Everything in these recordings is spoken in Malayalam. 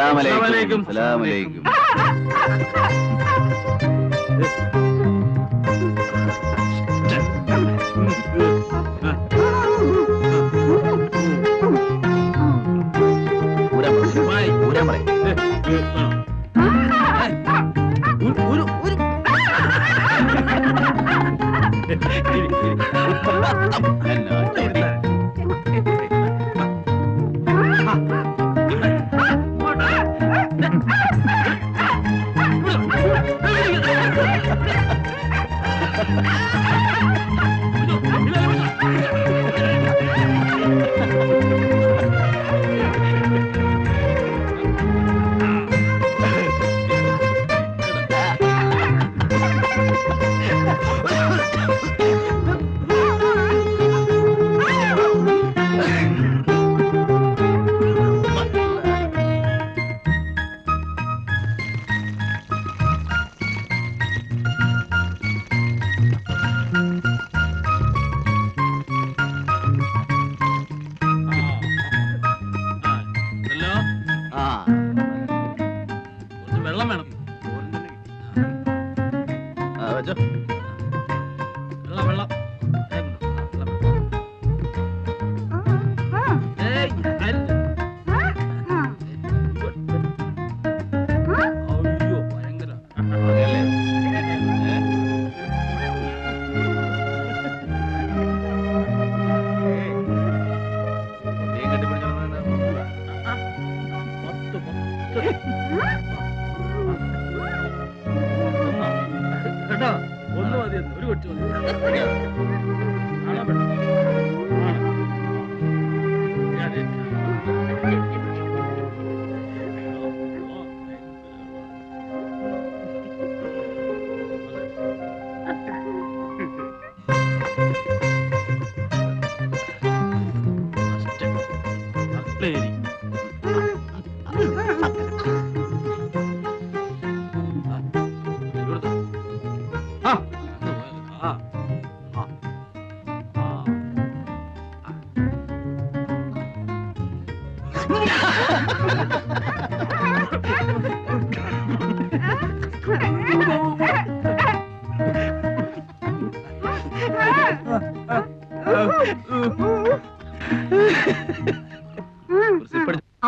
അസ്സലാമലൈക്കും. അസ്സലാമലൈക്കും.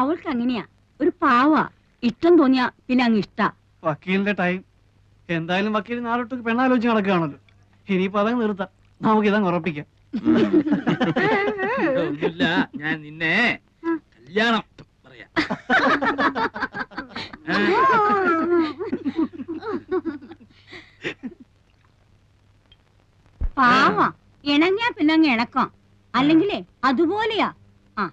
അവൾക്ക് അങ്ങനെയാ, ഒരു പാവാ. ഇഷ്ടം തോന്നിയാ പിന്നെ അങ്ങ് ഇഷ്ടാ. വക്കീലിന്റെ ടൈം എന്തായാലും വക്കീൽ നാളൊട്ട് പെണ്ണാലോചിച്ച് നടക്കുകയാണല്ലോ. ഇനിയിപ്പോ അതങ്ങ് നിർത്താം, നമുക്ക് ഇതങ്ങ് ഉറപ്പിക്കാം. ഒന്നുമില്ല, ഞാൻ നിന്നെ കല്യാണം പറയാം. പാവാ, ഇണങ്ങിയാ പിന്നെ അങ്ങ് ഇണക്കാം, അല്ലെങ്കിലേ അതുപോലെയാ. ആ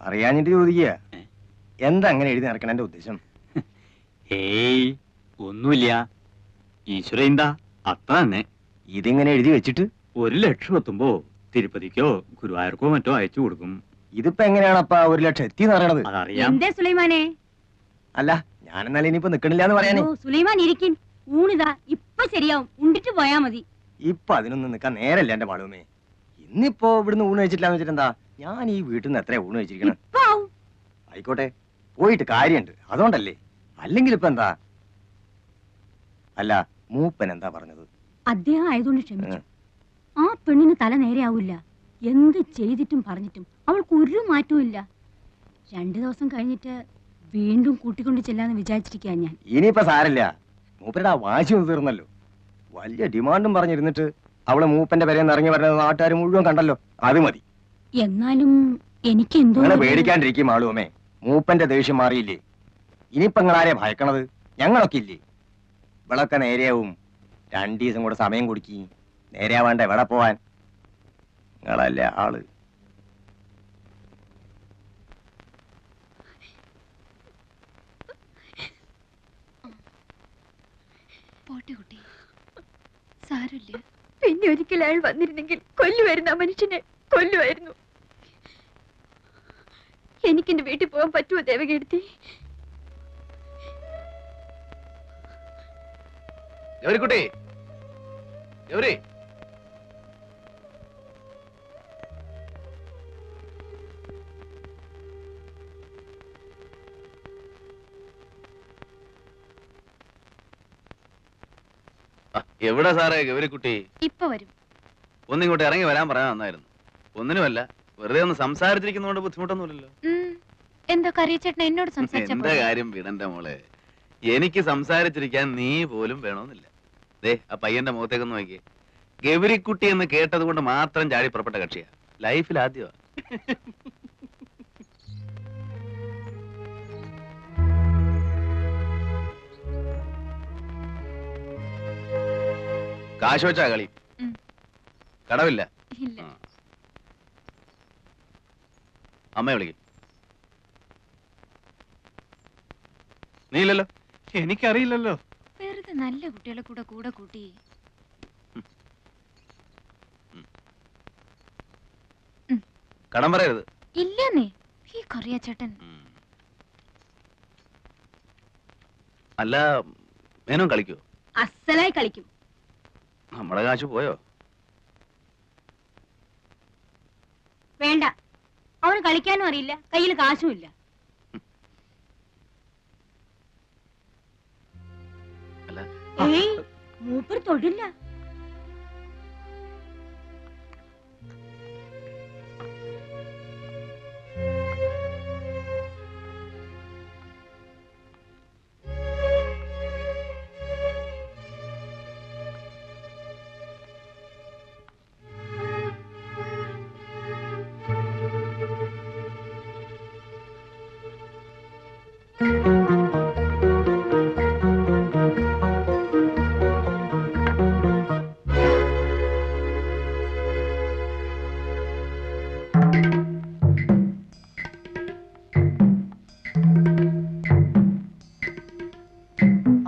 അറിയാഞ്ഞിട്ട് ചോദിക്കുക, എന്താ അങ്ങനെ എഴുതി നടക്കണ എന്റെ ഉദ്ദേശം? ഏയ് ഒന്നുമില്ല, ഈശ്വര എന്താ അത്ര തന്നെ. ഇതിങ്ങനെ എഴുതി വെച്ചിട്ട് 1,00,000 എത്തുമ്പോ തിരുപ്പതിക്കോ ഗുരുവായൂർക്കോ മറ്റോ അയച്ചു കൊടുക്കും. ഇതിപ്പോ എങ്ങനെയാണപ്പാ 1,00,000 എത്തിന്ന് പറയണത്? അതറിയാം. എന്തേ സുലൈമാനെ? അല്ല, ഞാനെന്നാലും ഇനിയിപ്പോ നിക്കണില്ലാന്ന് പറയാനേ. സുലൈമാൻ ഇരിക്കും, ഊണിതാ ഇപ്പൊ ശരിയാവും, ഉണ്ടിട്ട് പോയാ മതി. ഇപ്പൊ അതിനൊന്നും നിക്കാൻ നേരല്ല എന്റെ മാളുമേ. ഇന്നിപ്പോ ഇവിടുന്ന് ഊണ് കഴിച്ചിട്ടില്ലാന്ന് വെച്ചിട്ടെന്താ, ഞാൻ ഈ വീട്ടിൽ നിന്ന് എത്രയാ ഊണ് കഴിച്ചിരിക്കണം? ആയിക്കോട്ടെ, പോയിട്ട് കാര്യമുണ്ട്, അതുകൊണ്ടല്ലേ. അല്ലെങ്കിൽ ഇപ്പൊ എന്താ? അല്ല, മൂപ്പൻ എന്താ പറഞ്ഞത്? അദ്ദേഹം ആയതുകൊണ്ട് ക്ഷമിച്ചു. ആ പെണ്ണിന് തല നേരെയാവില്ല. എന്ത് ചെയ്തിട്ടും പറഞ്ഞിട്ടും അവൾക്ക് ഒരു മാറ്റവും ഇല്ല. 2 ദിവസം കഴിഞ്ഞിട്ട് വീണ്ടും കൂട്ടിക്കൊണ്ട് ചെല്ലാന്ന് വിചാരിച്ചിരിക്കാ ഞാൻ. ഇനിയിപ്പോ സാരല്ല, മൂപ്പരുടെ ആ വാശി ഒന്ന് തീർന്നല്ലോ. വലിയ ഡിമാൻഡും പറഞ്ഞിരുന്നിട്ട് അവള് മൂപ്പന്റെ പേരെന്ന് ഇറങ്ങി വരുന്നത് നാട്ടുകാർ മുഴുവൻ കണ്ടല്ലോ, അത് മതി. എന്നാലും എനിക്ക് എന്തോ പേടിക്കാണ്ടിരിക്കും ആളുമേ. മൂപ്പന്റെ ദേഷ്യം മാറിയില്ലേ? ഇനിയിപ്പോ നിങ്ങളാരെ ഭയക്കണത്? ഞങ്ങളൊക്കെ ഇല്ലേ? ഇവളൊക്കെ നേരെയാവും. 2 ദിവസം കൂടെ സമയം കൊടുക്കി. നേരെയാവാണ്ട എവിടെ പോവാൻ? നിങ്ങളല്ലേ ആള്. പോട്ടെ കുട്ടി, സാരമില്ല. പിന്നെ ഒരിക്കൽ അയാൾ വന്നിരുന്നെങ്കിൽ കൊല്ലുമായിരുന്നു, ആ മനുഷ്യനെ കൊല്ലുമായിരുന്നു. എനിക്കെന്റെ വീട്ടിൽ പോകാൻ പറ്റുമോ ദേവകീർത്തി? ഗൗരിക്കുട്ടി, ഗൗരി, എവിടെ സാറേ ഗൗരിക്കുട്ടി? ഇപ്പൊ വരും. ഒന്നിങ്ങോട്ട് ഇറങ്ങി വരാൻ പറയാൻ നന്നായിരുന്നു. ഒന്നിനുമല്ല, വെറുതെ ഒന്ന് സംസാരിച്ചിരിക്കുന്നതുകൊണ്ട് ബുദ്ധിമുട്ടൊന്നുമില്ലല്ലോ. എന്താ കറിയച്ചേട്ടൻ എന്നോട് സംസാരിച്ച എന്റെ കാര്യം വിടണ്ട മോളെ. എനിക്ക് സംസാരിച്ചിരിക്കാൻ നീ പോലും വേണമെന്നില്ല. ദേ ആ പയ്യന്റെ മുഖത്തേക്കൊന്ന് നോക്കിയേ. ഗൗരിക്കുട്ടി എന്ന് കേട്ടത് കൊണ്ട് മാത്രം ചാടി പുറപ്പെട്ട കക്ഷിയാ. ലൈഫിൽ ആദ്യമാ. കാശ് വെച്ചാ കളി? കടവില്ല. അമ്മയെ വിളിക്കും. നീ ഇല്ലല്ലോ. എനിക്കറിയില്ലല്ലോ. വെറുതെ നല്ല കുട്ടികളെ കൂടെ കൂടെ കൂട്ടി. കടം പറയരുത്. ഇല്ലെന്നേ ഈ കറിയച്ചേട്ടൻ. അല്ല, മേനോൻ കളിക്കോ? അസലായി കളിക്കും. നമ്മുടെ കാശ് പോയോ? വേണ്ട, അവന് കളിക്കാനും അറിയില്ല, കയ്യിൽ കാശും ഇല്ല. ഏയ്, മൂപ്പർ തൊടില്ല.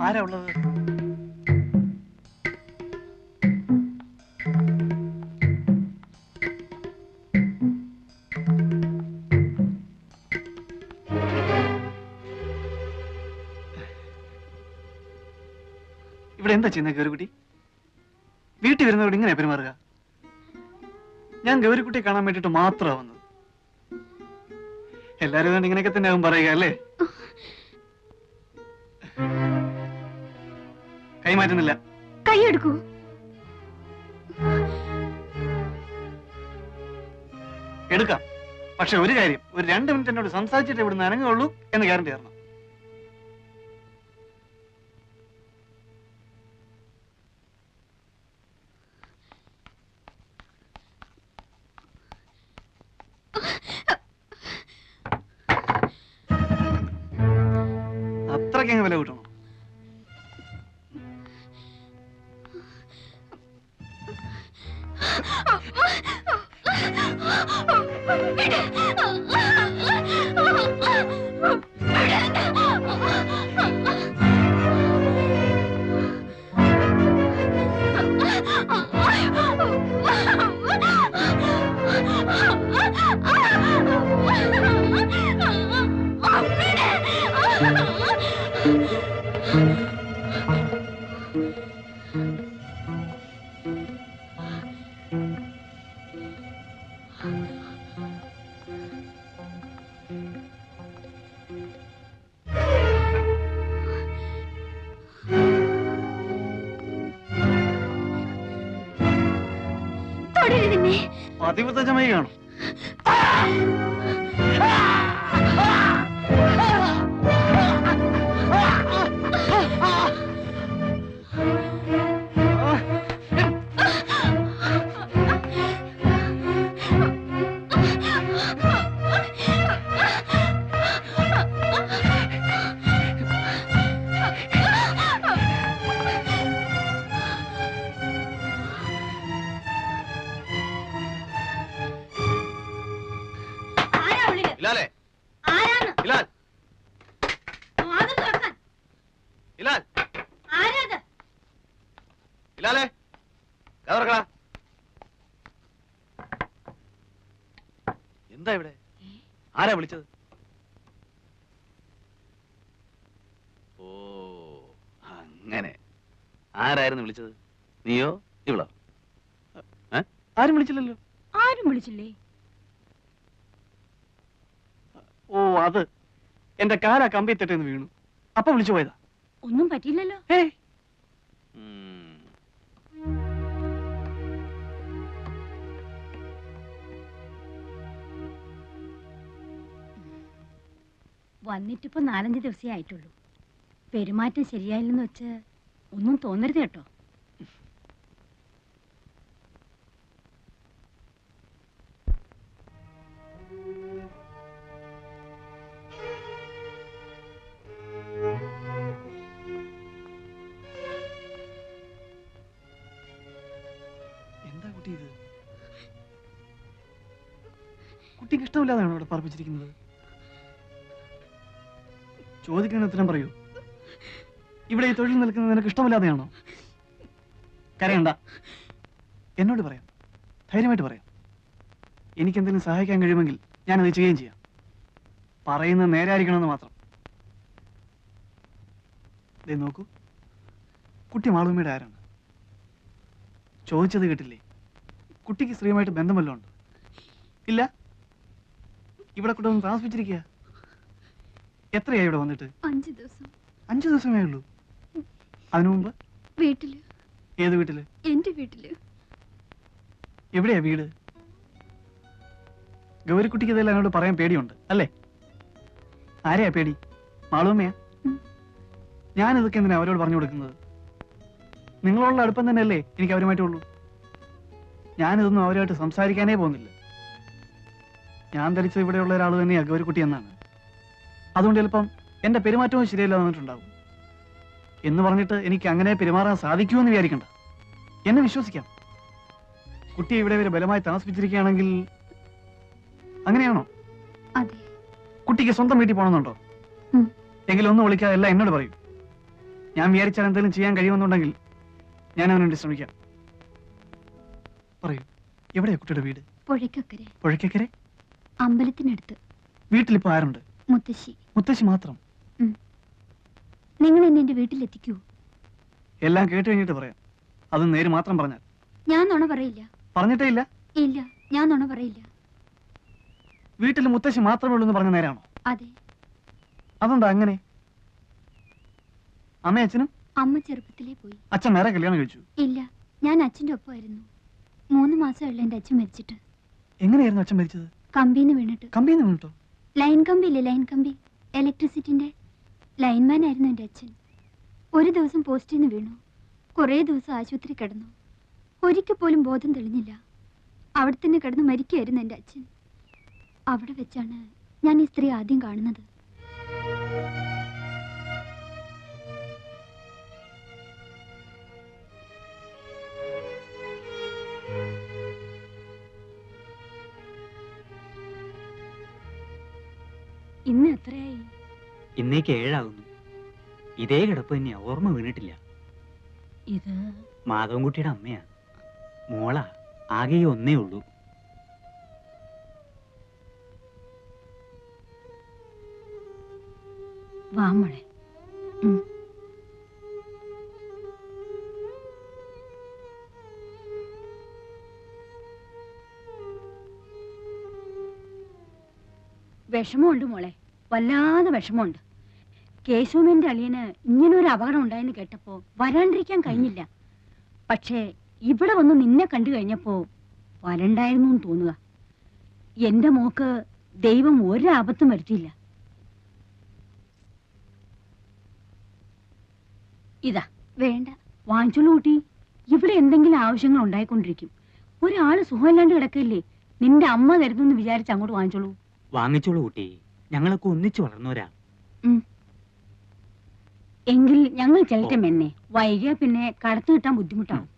ആരാ ഉള്ളത്? ഇവിടെ എന്താ ചെയ്യുന്ന ഗൗരിക്കുട്ടി? വീട്ടിൽ വരുന്നവരോട് ഇങ്ങനെ പെരുമാറുക? ഞാൻ ഗൗരിക്കുട്ടിയെ കാണാൻ വേണ്ടിട്ട് മാത്രമാണ് വന്നത്. എല്ലാരും അതുകൊണ്ട് ഇങ്ങനെയൊക്കെ തന്നെ ആവും പറയുക അല്ലേ? കൈമാറ്റുന്നില്ല. കൈയെടുക്കൂ. എടുക്കാം, പക്ഷെ ഒരു കാര്യം, ഒരു 2 മിനിറ്റ് എന്നോട് സംസാരിച്ചിട്ട് ഇവിടുന്ന് അനങ്ങുള്ളൂ എന്ന് ഗ്യാരണ്ടി തരണം. അത്രയ്ക്കങ്ങ് വില കൂട്ടണം. പതിവ്രതമായി കാണും. ഹിലാലേ, ആരാണ്? ഹിലാൽ, വാതിൽ തുറക്കാൻ. ഹിലാൽ, ആരാത്? ബിലാലേ കഥ എന്താ ഇവിടെ? ആരാ വിളിച്ചത്? ഓ അങ്ങനെ. ആരായിരുന്നു വിളിച്ചത്? നീയോ ഇവളോ? ആരും വിളിച്ചില്ലല്ലോ. ആരും വിളിച്ചില്ലേ? ഓ അത് എന്റെ കാലാ കമ്പി തെറ്റെന്ന് വീണു. അപ്പൊ വിളിച്ചു പോയതാ. ഒന്നും പറ്റിയില്ലല്ലോ. ഏയ് വന്നിട്ടിപ്പോ 4-5 ദിവസമേ ആയിട്ടുള്ളൂ. പെരുമാറ്റം ശരിയായില്ലെന്ന് വെച്ച് ഒന്നും തോന്നരുത് കേട്ടോ. എന്താ കുട്ടി ഇത്? കുട്ടിക്ക് ഇഷ്ടമില്ലാതാണോ ഇവിടെ പറപ്പിച്ചിരിക്കുന്നത്? ചോദിക്കുന്ന ഉത്തരം പറയൂ. ഇവിടെ ഈ തൊഴിൽ നിൽക്കുന്നത് നിനക്ക് ഇഷ്ടമില്ലാതെയാണോ? കരയണ്ട, എന്നോട് പറയാം, ധൈര്യമായിട്ട് പറയാം. എനിക്കെന്തെങ്കിലും സഹായിക്കാൻ കഴിയുമെങ്കിൽ ഞാനത് ചെയ്യുകയും ചെയ്യാം. പറയുന്നത് നേരായിരിക്കണമെന്ന് മാത്രം. ദേ നോക്കൂ, കുട്ടി മാളൂമ്മയുടെ ആരാണ്? ചോദിച്ചത് കേട്ടില്ലേ? കുട്ടിക്ക് സ്ത്രീയുമായിട്ട് ബന്ധം വല്ലതും ഉണ്ട്? ഇല്ല. ഇവിടെ കൂടെ ഒന്ന് താമസിപ്പിച്ചിരിക്കുക. എത്രയായി ഇവിടെ വന്നിട്ട്? 5 ദിവസം. 5 ദിവസമേ ഉള്ളൂ. അതിനു മുമ്പ് വീട്ടില്. ഏത് വീട്ടില്? എന്റെ വീട്ടില്. എവിടെയാ വീട്? ഗൗരിക്കുട്ടിക്ക് ഇതെല്ലാം എന്നോട് പറയാൻ പേടിയുണ്ട് അല്ലേ? ആരെയാ പേടി? മാളൂമ്മയാ? ഞാനിതൊക്കെ എന്തിനാ അവരോട് പറഞ്ഞു കൊടുക്കുന്നത്? നിങ്ങളുള്ള അടുപ്പം തന്നെയല്ലേ എനിക്ക് അവരുമായിട്ടുള്ളൂ. ഞാനിതൊന്നും അവരുമായിട്ട് സംസാരിക്കാനേ പോകുന്നില്ല. ഞാൻ ധരിച്ചത് ഇവിടെയുള്ള ഒരാൾ തന്നെയാ ഗൗരിക്കുട്ടി എന്നാണ്. അതുകൊണ്ട് ചിലപ്പം എന്റെ പെരുമാറ്റവും ശരിയല്ല വന്നിട്ടുണ്ടാവും. എന്ന് പറഞ്ഞിട്ട് എനിക്ക് അങ്ങനെ പെരുമാറാൻ സാധിക്കുമെന്ന് വിചാരിക്കണ്ട. എന്നെ വിശ്വസിക്കാം. കുട്ടിയെ ഇവിടെ വരെ ബലമായി താമസിപ്പിച്ചിരിക്കുകയാണെങ്കിൽ അങ്ങനെയാണോ? അതെ. കുട്ടിക്ക് സ്വന്തം വീട്ടിൽ പോകണമെന്നുണ്ടോ? എങ്കിലും ഒന്നും വിളിക്കാതെ എല്ലാം എന്നോട് പറയും. ഞാൻ വിചാരിച്ചാൽ എന്തെങ്കിലും ചെയ്യാൻ കഴിയുമെന്നുണ്ടെങ്കിൽ ഞാൻ അവനുവേണ്ടി ശ്രമിക്കാം. പറയൂ, എവിടെയാ കുട്ടിയുടെ വീട്? പുഴയ്ക്കക്കരെ. പുഴയ്ക്കക്കരെ? അമ്പലത്തിനടുത്ത്. വീട്ടിലിപ്പോ ആരുണ്ട്? മുത്തശ്ശി. മുത്തശ്ശി മാത്രം? നിങ്ങൾ എന്നെ എന്റെ വീട്ടിലെത്തിക്കൂ. എല്ലാം കേട്ട് കഴിഞ്ഞിട്ട് പറയാം. അത് നേര് മാത്രം പറഞ്ഞാൽ. ഞാൻ നുണ പറയില്ല. പറഞ്ഞിട്ടേ ഇല്ല? ഇല്ല, ഞാൻ നുണ പറയില്ല. വീട്ടിൽ മുത്തശ്ശി മാത്രമേ ഉള്ളൂ എന്ന് പറഞ്ഞ നേരാണോ? അതെ. അതെന്താ അങ്ങനെ? അമ്മ അച്ഛനും? അമ്മ ചെറുപ്പത്തിലേ പോയി. അച്ഛൻ വേറെ കല്യാണം കഴിച്ചു? ഇല്ല, ഞാൻ അച്ഛന്റെ ഒപ്പമായിരുന്നു. 3 മാസമുള്ള എന്റെ അച്ഛൻ മരിച്ചിട്ട്. എങ്ങനെയായിരുന്നു അച്ഛൻ മരിച്ചത്? കമ്പിന്ന് വീണിട്ട്. കമ്പിന്ന് വീണിട്ടോ? ലൈൻ കമ്പി ഇല്ലേ, ലൈൻ കമ്പി, ഇലക്ട്രിസിറ്റിന്റെ ലൈൻമാൻ ആയിരുന്നു എന്റെ അച്ഛൻ. ഒരു ദിവസം പോസ്റ്റിൽ നിന്ന് വീണു. കുറേ ദിവസം ആശുപത്രി കിടന്നു. ഒരിക്കൽ പോലും ബോധം തെളിഞ്ഞില്ല. അവിടെ തന്നെ കിടന്ന് മരിക്കുകയായിരുന്നു എന്റെ അച്ഛൻ. അവിടെ വെച്ചാണ് ഞാൻ ഈ സ്ത്രീ ആദ്യം കാണുന്നത്. ഇന്ന് എത്രയായി? ഇന്നേക്ക് 7 ആകുന്നു. ഇതേ കിടപ്പ് തന്നെയാ, ഓർമ്മ വീണിട്ടില്ല. ഇത് മാധവൻകുട്ടിയുടെ അമ്മയാ. മോളാ, ആകെ ഈ ഒന്നേ ഉള്ളൂ. വാ മോളെ. വിഷമമുണ്ട് മോളെ, വല്ലാതെ വിഷമമുണ്ട്. കേശവന്റെ അളിയന് ഇങ്ങനൊരു അപകടം ഉണ്ടായെന്ന് കേട്ടപ്പോ വരാണ്ടിരിക്കാൻ കഴിഞ്ഞില്ല. പക്ഷേ ഇവിടെ വന്ന് നിന്നെ കണ്ടു കഴിഞ്ഞപ്പോ വരണ്ടായിരുന്നു എന്ന് തോന്നുക. എന്റെ മോക്ക് ദൈവം ഒരു ആപത്തും വരുത്തിയില്ല. ഇതാ വേണ്ട. വാങ്ങിച്ചോളൂ കൂട്ടി. ഇവിടെ എന്തെങ്കിലും ആവശ്യങ്ങൾ ഉണ്ടായിക്കൊണ്ടിരിക്കും. ഒരാള് സുഖമില്ലാണ്ട് കിടക്കില്ലേ, നിന്റെ അമ്മ തരുന്നെന്ന് വിചാരിച്ച് അങ്ങോട്ട് വാങ്ങിച്ചോളൂ. വാങ്ങിച്ചോളൂ കുട്ടി, ഞങ്ങളൊക്കെ ഒന്നിച്ചു വളർന്നവരാ. എങ്കിൽ ഞങ്ങൾ ചെല്ലട്ടെ മെന്നെ. വൈകിയ പിന്നെ കടത്തു കിട്ടാൻ ബുദ്ധിമുട്ടാവും.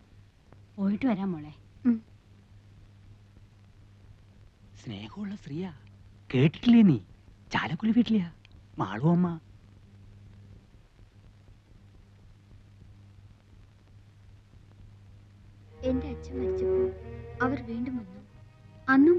പോയിട്ട് വരാം മോളെ. സ്നേഹമുള്ള സ്ത്രീയാ, കേട്ടിട്ടില്ലേ നീ? ചാലക്കുടി വീട്ടിലെയാ മാളു അമ്മ. എന്റെ അച്ഛൻ മരിച്ചപ്പോൾ അവർ വീണ്ടും വന്നു. അന്നും